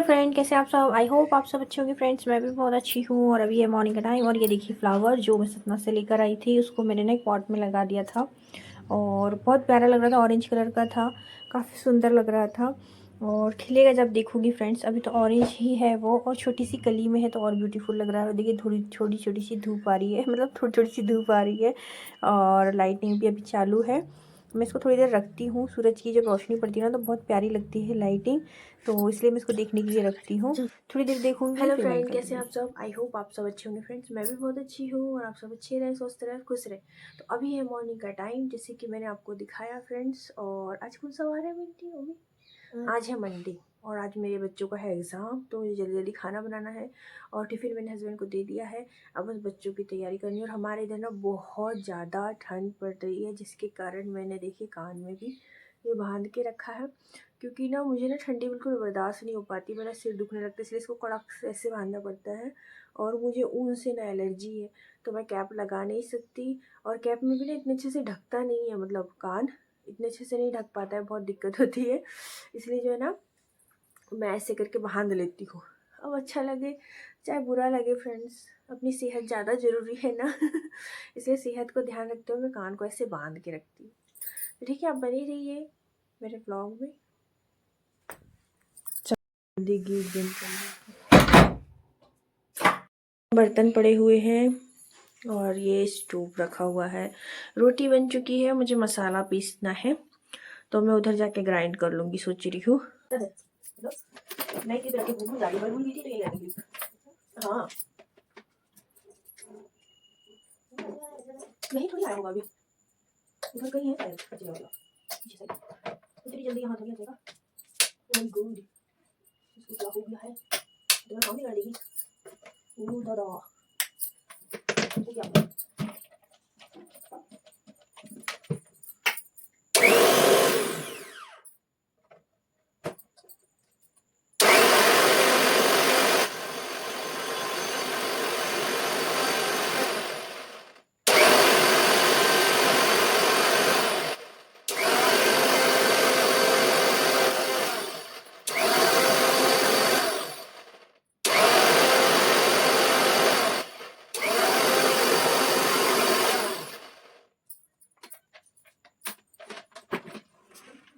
Friend, कैसे आप सब। आई होप आप सब अच्छे होंगे फ्रेंड्स। मैं भी बहुत अच्छी हूँ। और अभी है मॉर्निंग का टाइम। और ये देखिए फ्लावर जो मैं सतना से लेकर आई थी, उसको मैंने ना एक पॉट में लगा दिया था और बहुत प्यारा लग रहा था। ऑरेंज कलर का था, काफ़ी सुंदर लग रहा था। और खिलेगा जब देखोगी फ्रेंड्स। अभी तो ऑरेंज ही है वो, और छोटी सी कली में है तो और ब्यूटीफुल लग रहा है। देखिए थोड़ी छोटी छोटी सी धूप आ रही है, मतलब थोड़ी थोड़ी सी धूप आ रही है। और लाइटिंग भी अभी चालू है। मैं इसको थोड़ी देर रखती हूँ, सूरज की जब रोशनी पड़ती है ना तो बहुत प्यारी लगती है लाइटिंग, तो इसलिए मैं इसको देखने के लिए रखती हूँ। थोड़ी देर देखूंगी। हेलो फ्रेंड, कैसे आप सब। आई होप आप सब अच्छे होंगे फ्रेंड्स। मैं भी बहुत अच्छी हूँ और आप सब अच्छे रहे, स्वस्थ रहे, खुश रहे। तो अभी है मॉर्निंग का टाइम, जैसे कि मैंने आपको दिखाया फ्रेंड्स। और आज कौन सा वार है बेटी अभी? आज है मंडे और आज मेरे बच्चों का है एग्ज़ाम, तो मुझे जल्दी जल्दी खाना बनाना है और टिफ़िन मैंने हस्बैंड को दे दिया है। अब बस बच्चों की तैयारी करनी है। और हमारे इधर ना बहुत ज़्यादा ठंड पड़ रही है, जिसके कारण मैंने देखिए कान में भी ये बांध के रखा है, क्योंकि ना मुझे ना ठंडी बिल्कुल बर्दाश्त नहीं हो पाती, मेरा सिर दुखने लगता है, इसलिए इसको कड़क से ऐसे बांधना पड़ता है। और मुझे ऊन से ना एलर्जी है, तो मैं कैप लगा नहीं सकती। और कैप में भी ना इतने अच्छे से ढकता नहीं है, मतलब कान इतने अच्छे से नहीं ढक पाता है, बहुत दिक्कत होती है। इसलिए जो है ना मैं ऐसे करके बांध लेती हूँ। अब अच्छा लगे चाहे बुरा लगे फ्रेंड्स, अपनी सेहत ज़्यादा ज़रूरी है ना इसलिए सेहत को ध्यान रखते हुए मैं कान को ऐसे बांध के रखती हूँ। तो ठीक है, आप बने रहिए मेरे ब्लॉग में। बर्तन पड़े हुए हैं और ये स्टोव रखा हुआ है। रोटी बन चुकी है, मुझे मसाला पीसना है तो मैं उधर जाके ग्राइंड कर लूँगी, सोच रही हूँ। नहीं किधर के भूख गाड़ी पर भूल गई थी तो ये लगी। हाँ नहीं, थोड़ी आया होगा अभी, उधर कहीं है शायद कचरे वाला पीछे साइड। इतनी जल्दी यहाँ थोड़ी आ जाएगा। Very good. इसको क्या हो गया है, तो काम ही कर देगी। ओ दादा, इसको क्या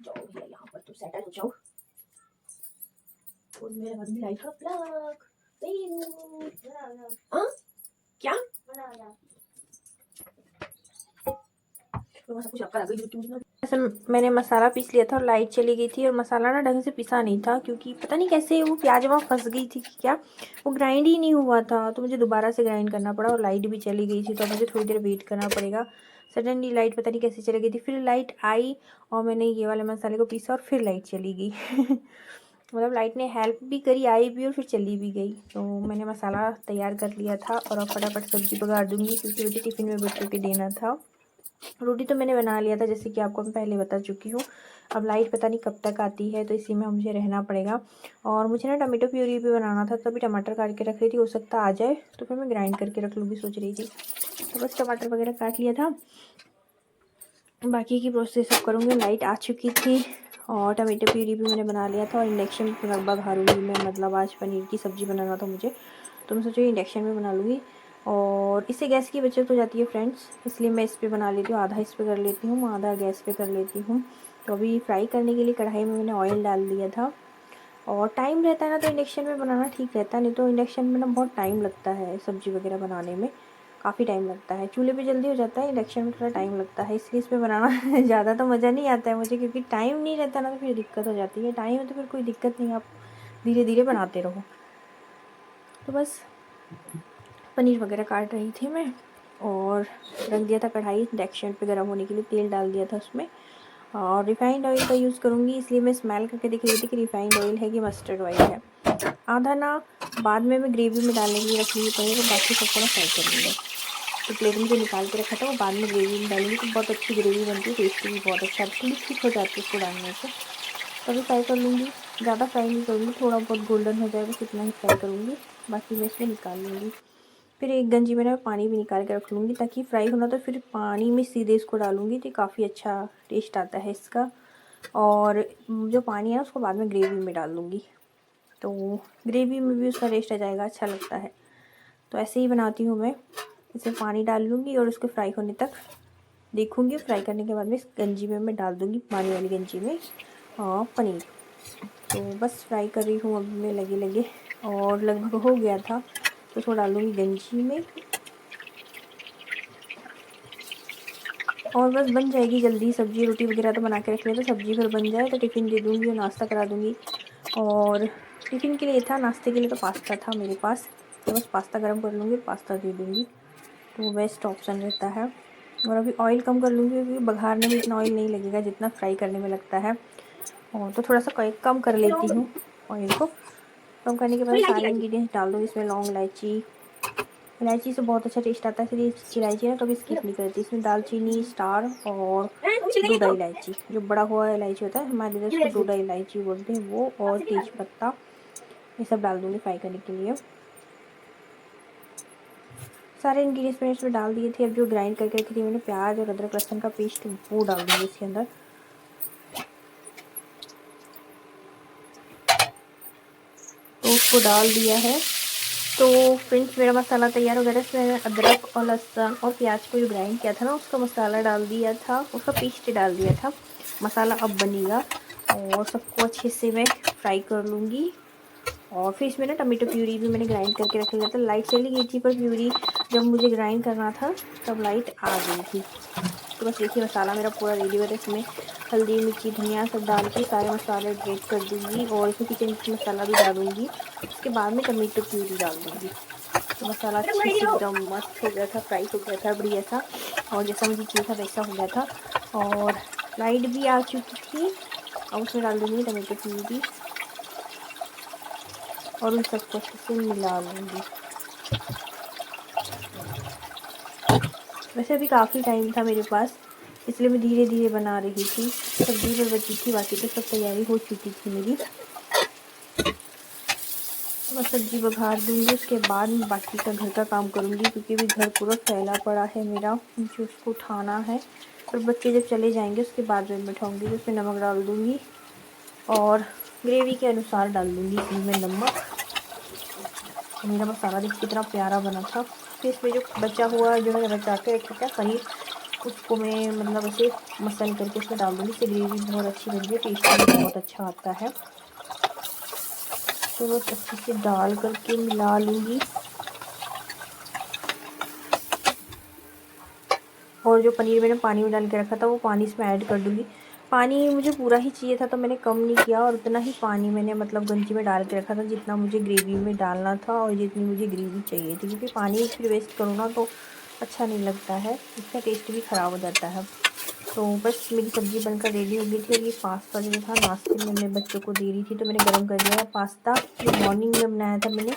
जाओ भैया, यहाँ पर तो सेटल हो जाओ। और मेरे आदमी लाइट का प्लग हाँ क्या तो सब कुछ आपका लगा। मैंने मसाला पीस लिया था और लाइट चली गई थी और मसाला ना ढंग से पिसा नहीं था, क्योंकि पता नहीं कैसे वो प्याज वहाँ फंस गई थी कि क्या, वो ग्राइंड ही नहीं हुआ था, तो मुझे दोबारा से ग्राइंड करना पड़ा। और लाइट भी चली गई थी तो मुझे थोड़ी देर वेट करना पड़ेगा। सडनली लाइट पता नहीं कैसे चली गई थी, फिर लाइट आई और मैंने ये वाले मसाले को पीसा और फिर लाइट चली गई मतलब लाइट ने हेल्प भी करी, आई भी और फिर चली भी गई। तो मैंने मसाला तैयार कर लिया था और अब फटाफट सब्जी पका दूँगी, क्योंकि मुझे टिफ़िन में बच्चों के देना था। रोटी तो मैंने बना लिया था, जैसे कि आपको मैं पहले बता चुकी हूँ। अब लाइट पता नहीं कब तक आती है, तो इसी में मुझे रहना पड़ेगा। और मुझे ना टमाटो प्यूरी भी बनाना था, तभी टमाटर काट के रख रही थी, हो सकता आ जाए तो फिर मैं ग्राइंड करके रख लूँगी, सोच रही थी। तो बस टमाटर वगैरह काट लिया था, बाकी की प्रोसेस सब करूँगी। लाइट आ चुकी थी और टमाटो प्यूरी भी मैंने बना लिया था। और इंडक्शन पर लगभग हारूंगी मैं, मतलब आज पनीर की सब्ज़ी बनाना था मुझे, तो मैं सोची इंडक्शन में बना लूँगी। और इससे गैस की बचत हो जाती है फ्रेंड्स, इसलिए मैं इस पे बना लेती हूँ। आधा इस पे कर लेती हूँ, आधा गैस पे कर लेती हूँ। तो अभी फ्राई करने के लिए कढ़ाई में मैंने ऑयल डाल दिया था। और टाइम रहता है ना तो इंडक्शन में बनाना ठीक रहता है, नहीं तो इंडक्शन में ना बहुत टाइम लगता है सब्ज़ी वगैरह बनाने में, काफ़ी टाइम लगता है। चूल्हे पे जल्दी हो जाता है, इंडक्शन में थोड़ा टाइम लगता है, इसलिए इस पर बनाना ज़्यादा तो मज़ा नहीं आता है मुझे, क्योंकि टाइम नहीं रहता ना तो फिर दिक्कत हो जाती है। टाइम है तो फिर कोई दिक्कत नहीं, आप धीरे धीरे बनाते रहो। तो बस पनीर वगैरह काट रही थी मैं और रख दिया था कढ़ाई इंडक्शन पे गर्म होने के लिए, तेल डाल दिया था उसमें। और रिफ़ाइंड ऑयल का यूज़ करूँगी, इसलिए मैं स्मेल करके देख रही थी कि रिफ़ाइंड ऑयल है कि मस्टर्ड ऑयल है। आधा ना बाद में मैं ग्रेवी में डालने के लिए रख लूँगी पनीर, और बाकी सबको ना फ्राई कर लूँगी। तो प्लेट में जो निकाल के रखा था वो बाद में ग्रेवी में डालूँगी, तो बहुत अच्छी ग्रेवी बनती है, टेस्टी भी बहुत अच्छा, थोड़ी थिक हो जाती है इसको डालने से। तभी फ्राई कर लूँगी, ज़्यादा फ्राई नहीं करूँगी, थोड़ा बहुत गोल्डन हो जाए बस इतना ही फ्राई करूँगी, बाकी मैं इसमें निकाल लूँगी। फिर एक गंजी में ना पानी भी निकाल के रख लूँगी, ताकि फ्राई होना तो फिर पानी में सीधे इसको डालूँगी तो काफ़ी अच्छा टेस्ट आता है इसका। और जो पानी है उसको बाद में ग्रेवी में डाल लूँगी। तो ग्रेवी में भी उसका टेस्ट आ जाएगा, अच्छा लगता है। तो ऐसे ही बनाती हूँ मैं। इसे पानी डाल लूँगी और उसको फ्राई होने तक देखूँगी। फ्राई करने के बाद में इस गंजी में मैं डाल दूँगी, पानी वाली गंजी में, पनीर। तो बस फ्राई कर रही हूँ अभी मैं लगे लगे, और लगभग हो गया था। तो इसको डाल दूँगी गंजी में और बस बन जाएगी जल्दी। सब्ज़ी रोटी वगैरह तो बना के रख लिया, तो सब्ज़ी फिर बन जाए तो टिफ़िन दे दूँगी और नाश्ता करा दूँगी। और टिफ़िन के लिए था, नाश्ते के लिए तो पास्ता था मेरे पास, तो बस पास्ता गर्म कर लूँगी, पास्ता दे दूँगी। तो वो बेस्ट ऑप्शन रहता है। और अभी ऑयल कम कर लूँगी क्योंकि बघारने में इतना ऑयल नहीं लगेगा जितना फ्राई करने में लगता है। और तो थोड़ा सा कम कर लेती हूँ ऑयल को। कम करने के बाद सारे इंग्रेडिएंट्स डाल दूँगी इसमें। लौंग, इलायची, इलायची से बहुत अच्छा टेस्ट आता है, इसलिए इलायची ना कभी स्किप नहीं करती। इसमें दालचीनी, स्टार और डोडा इलायची, जो बड़ा हुआ इलायची होता है हमारे इधर उसको डोडा इलायची बोलते हैं वो, और तेज पत्ता, ये सब डाल दूँगी फ्राई करने के लिए। सारे इंग्रेडिएंट्स मैंने इसमें डाल दिए थे। अब जो ग्राइंड करके रखी थी मैंने प्याज और अदरक लहसुन का पेस्ट, वो डाल दूँगी इसके अंदर। तो उसको डाल दिया है। तो फ्रेंड्स मेरा मसाला तैयार हो गया था। इसमें मैंने अदरक और लहसुन और प्याज को जो ग्राइंड किया था ना, उसका मसाला डाल दिया था, उसका पेस्ट डाल दिया था। मसाला अब बनेगा और सबको अच्छे से मैं फ्राई कर लूँगी। और फिर इसमें ना टमाटो प्यूरी भी मैंने ग्राइंड करके रख लिया था। लाइट चली गई थी पर प्यूरी जब मुझे ग्राइंड करना था तब लाइट आ गई थी। तो बस देखिए मसाला मेरा पूरा रेडी हो रहा है। इसमें हल्दी, मिर्ची, धनिया सब डाल के सारे मसाले ग्रेट कर दूँगी और इसमें किचन किंग मसाला भी डालूँगी। उसके बाद में टमाटो प्यूरी डाल दूँगी। तो मसाला अच्छे से एकदम मस्त हो गया था, फ्राई हो गया था बढ़िया सा, और जैसा मुझे चाहिए था वैसा हो गया था। और लाइट भी आ चुकी थी। अब उसमें डाल दूँगी टमाटो प्यूरी और उन सबको अच्छे से मिला लूँगी। वैसे अभी काफ़ी टाइम था मेरे पास, इसलिए मैं धीरे धीरे बना रही थी। सब्ज़ी पर बची थी, बाकी तो सब तैयारी हो चुकी थी मेरी। तो मैं सब्ज़ी बघार दूँगी, उसके बाद मैं बाकी का घर का काम करूँगी क्योंकि अभी घर पूरा फैला पड़ा है मेरा, मुझे उसको उठाना है। और बच्चे जब चले जाएंगे उसके बाद मैं उठाऊँगी। तो उसमें नमक डाल दूँगी और ग्रेवी के अनुसार डाल दूँगी इसमें नमक। मेरा मसाला देखिए कितना प्यारा बना था। फिर इसमें जो बचा हुआ जो मैंने बचा के रखा था पनीर, उसको मैं मतलब ऐसे मसल करके उसमें डाल दूँगी। इससे ग्रेवी बहुत अच्छी बनती है, टेस्ट भी बहुत अच्छा आता है। तो बस अच्छे से डाल करके मिला लूँगी। और जो पनीर मैंने पानी में डाल के रखा था वो पानी इसमें ऐड कर दूँगी। पानी मुझे पूरा ही चाहिए था तो मैंने कम नहीं किया, और उतना ही पानी मैंने मतलब गंजी में डाल के रखा था जितना मुझे ग्रेवी में डालना था और जितनी मुझे ग्रेवी चाहिए थी। क्योंकि पानी फिर वेस्ट करूँ ना तो अच्छा नहीं लगता है, इसका टेस्ट भी ख़राब हो जाता है। तो बस मेरी सब्ज़ी बनकर रेडी हो गई थी। और ये पास्ता जो था नाश्ते में मैं बच्चों को दे रही थी, तो मैंने गर्म कर लिया पास्ता। जो मॉर्निंग में बनाया था मैंने,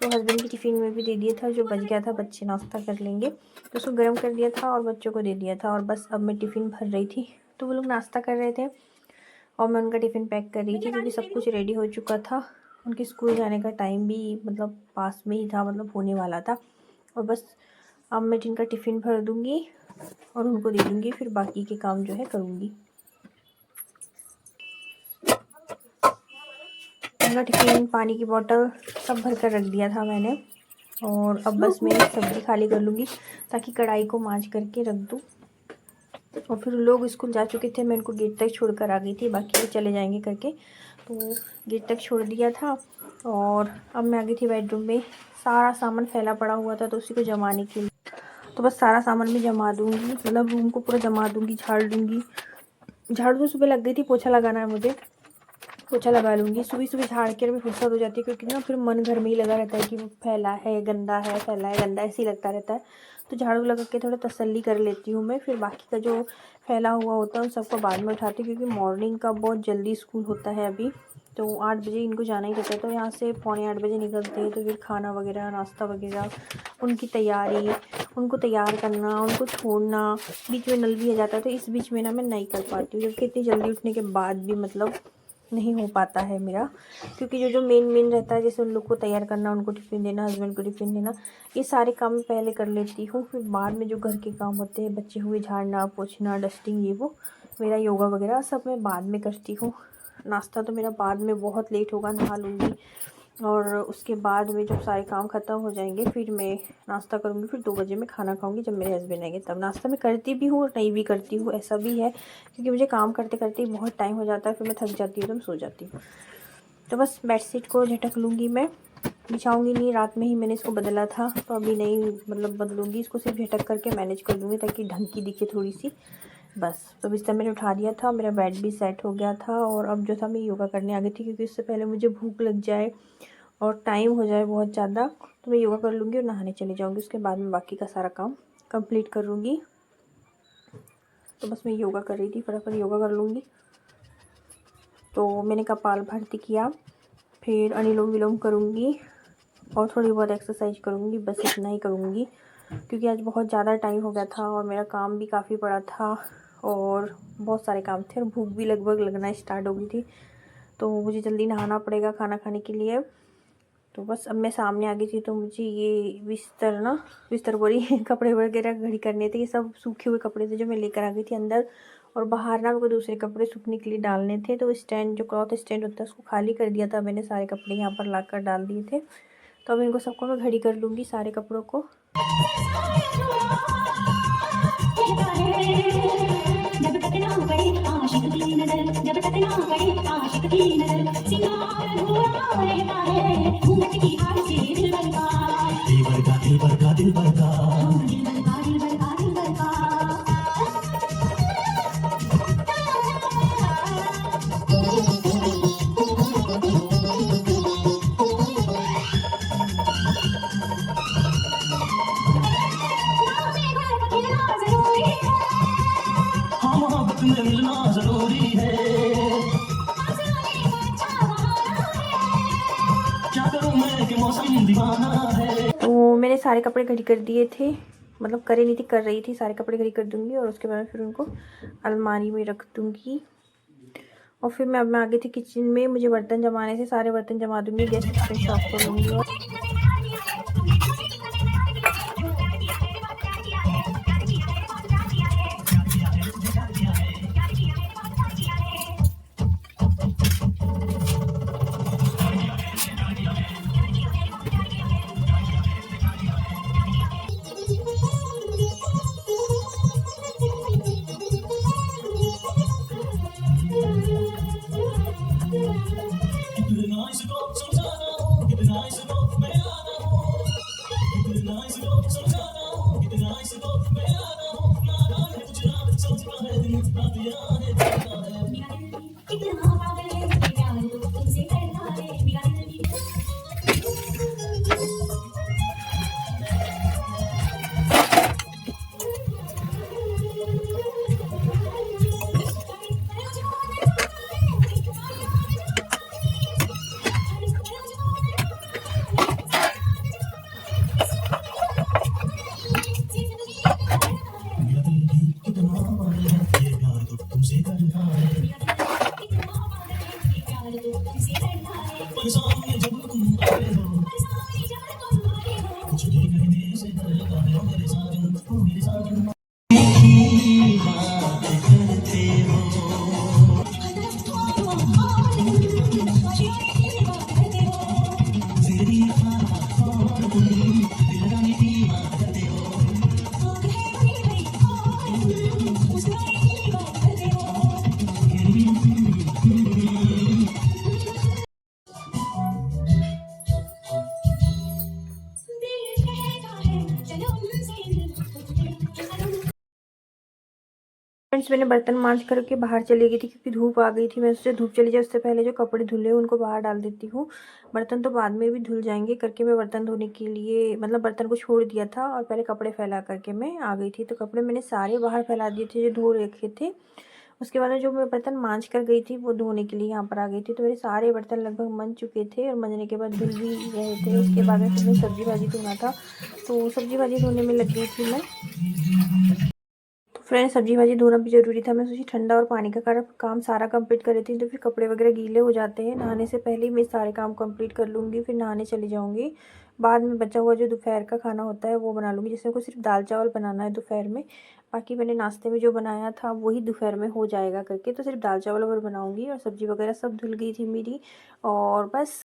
तो हस्बैंड की टिफ़िन में भी दे दिया था। जो बच गया था बच्चे नाश्ता कर लेंगे, तो उसको गर्म कर दिया था और बच्चों को दे दिया था। और बस अब मैं टिफ़िन भर रही थी, तो वो लोग नाश्ता कर रहे थे और मैं उनका टिफ़िन पैक कर रही थी क्योंकि सब कुछ रेडी हो चुका था। उनके स्कूल जाने का टाइम भी मतलब पास में ही था, मतलब होने वाला था। और बस अब मैं जिनका टिफ़िन भर दूँगी और उनको दे दूँगी, फिर बाकी के काम जो है करूँगी। उनका टिफ़िन, पानी की बोतल सब भर कर रख दिया था मैंने। और अब बस मैं सब्ज़ी खाली कर लूँगी ताकि कढ़ाई को मांज करके रख दूँ। और फिर लोग स्कूल जा चुके थे, मैं उनको गेट तक छोड़कर आ गई थी, बाकी वो चले जाएंगे करके। तो गेट तक छोड़ दिया था और अब मैं आ गई थी बेडरूम में। सारा सामान फैला पड़ा हुआ था तो उसी को जमाने के लिए, तो बस सारा सामान मैं जमा दूँगी, मतलब रूम को पूरा जमा दूँगी, झाड़ दूँगी। झाड़ू तो सुबह लग गई थी, पोछा लगाना है मुझे, पोछा लगा लूँगी। सुबह सुबह झाड़ के भी फुर्सत हो जाती है क्योंकि ना फिर मन घर में ही लगा रहता है कि वो फैला है गंदा है, फैला है गंदा, ऐसे ही लगता रहता है। तो झाड़ू लगा के थोड़ा तसल्ली कर लेती हूँ मैं। फिर बाकी का जो फैला हुआ होता है उन सबको बाद में उठाती हूँ क्योंकि मॉर्निंग का बहुत जल्दी स्कूल होता है अभी। तो 8 बजे इनको जाना ही रहता है, तो यहाँ से पौने 8 बजे निकलते हैं। तो फिर खाना वगैरह, नाश्ता वगैरह, उनकी तैयारी, उनको तैयार करना, उनको छोड़ना, बीच में नल भी आ जाता है। तो इस बीच में ना मैं नहीं कर पाती हूँ, जबकि इतनी जल्दी उठने के बाद भी मतलब नहीं हो पाता है मेरा। क्योंकि जो जो मेन रहता है, जैसे उन लोग को तैयार करना, उनको टिफ़िन देना, हस्बैंड को टिफ़िन देना, ये सारे काम मैं पहले कर लेती हूँ। फिर बाद में जो घर के काम होते हैं, बच्चे हुए, झाड़ना, पोछना, डस्टिंग, ये वो, मेरा योगा वगैरह सब मैं बाद में करती हूँ। नाश्ता तो मेरा बाद में बहुत लेट होगा, नहा लूँगी और उसके बाद में जब सारे काम ख़त्म हो जाएंगे फिर मैं नाश्ता करूँगी। फिर 2 बजे मैं खाना खाऊँगी जब मेरे हस्बैंड आएंगे तब। नाश्ता मैं करती भी हूँ और नहीं भी करती हूँ, ऐसा भी है, क्योंकि मुझे काम करते करते बहुत टाइम हो जाता है, फिर मैं थक जाती हूँ तो मैं सो जाती हूँ। तो बस बेडशीट को झटक लूँगी, मैं बिछाऊँगी नहीं, रात में ही मैंने इसको बदला था तो अभी नहीं मतलब बदलूँगी इसको, सिर्फ झटक करके मैनेज कर लूँगी ताकि ढंग की दिखे थोड़ी सी। बस तो बिस्तर मैंने उठा दिया था, मेरा बेड भी सेट हो गया था और अब जो था मैं योगा करने आ गई थी, क्योंकि उससे पहले मुझे भूख लग जाए और टाइम हो जाए बहुत ज़्यादा, तो मैं योगा कर लूँगी और नहाने चली जाऊँगी। उसके बाद मैं बाकी का सारा काम कंप्लीट कर लूँगी। तो बस मैं योगा कर रही थी, फटाफट योगा कर लूँगी। तो मैंने कपालभाति किया, फिर अनुलोम विलोम करूँगी और थोड़ी बहुत एक्सरसाइज करूँगी, बस इतना ही करूँगी, क्योंकि आज बहुत ज़्यादा टाइम हो गया था और मेरा काम भी काफ़ी पड़ा था और बहुत सारे काम थे और भूख भी लगभग लगना स्टार्ट हो गई थी, तो मुझे जल्दी नहाना पड़ेगा खाना खाने के लिए। तो बस अब मैं सामने आ गई थी, तो मुझे ये बिस्तर बोरी कपड़े वगैरह घड़ी करने थे, ये सब सूखे हुए कपड़े थे जो मैं लेकर आ गई थी अंदर, और बाहर ना मेरे को दूसरे कपड़े सूखने के लिए डालने थे। तो स्टैंड, जो क्लॉथ स्टैंड होता है, उसको खाली कर दिया था मैंने, सारे कपड़े यहाँ पर लाकर डाल दिए थे। तो अब इनको सबको मैं घड़ी कर लूँगी, सारे कपड़ों को। तो मैंने सारे कपड़े घड़ी कर दिए थे, मतलब करे नहीं थी, कर रही थी, सारे कपड़े घड़ी कर दूंगी और उसके बाद फिर उनको अलमारी में रख दूंगी। और फिर मैं आ गई थी किचन में, मुझे बर्तन जमाने से, सारे बर्तन जमा दूंगी, गैस साफ कर लूँगी। और फ्रेंड्स, मैंने बर्तन मांज करके बाहर चली गई थी, क्योंकि धूप आ गई थी। मैं उससे धूप चली जाए उससे पहले जो कपड़े धुले उनको बाहर डाल देती हूँ। बर्तन तो बाद में भी धुल जाएंगे करके मैं बर्तन धोने के लिए, मतलब बर्तन को छोड़ दिया था और पहले कपड़े फैला करके मैं आ गई थी। तो कपड़े मैंने सारे बाहर फैला दिए थे जो धो रखे थे। उसके बाद जो मैं बर्तन मांज कर गई थी वो धोने के लिए यहाँ पर आ गई थी। तो मेरे सारे बर्तन लगभग मंज चुके थे और मंजने के बाद धुल भी रहे थे। उसके बाद में फिर मैं सब्जी भाजी धोना था, तो सब्जी भाजी धोने में लग गई थी मैं। फ्रेंड्स, सब्जी भाजी धोना भी ज़रूरी था। मैं सोची ठंडा और पानी का काम सारा कंप्लीट कर रही थी, तो फिर कपड़े वगैरह गीले हो जाते हैं। नहाने से पहले ही मैं सारे काम कंप्लीट कर लूँगी, फिर नहाने चली जाऊँगी। बाद में बचा हुआ जो दोपहर का खाना होता है वो बना लूँगी। जैसे को सिर्फ दाल चावल बनाना है दोपहर में, बाकी मैंने नाश्ते में जो बनाया था वही दोपहर में हो जाएगा करके, तो सिर्फ दाल चावल वगैरह बनाऊँगी और सब्ज़ी वगैरह सब धुल गई थी मेरी। और बस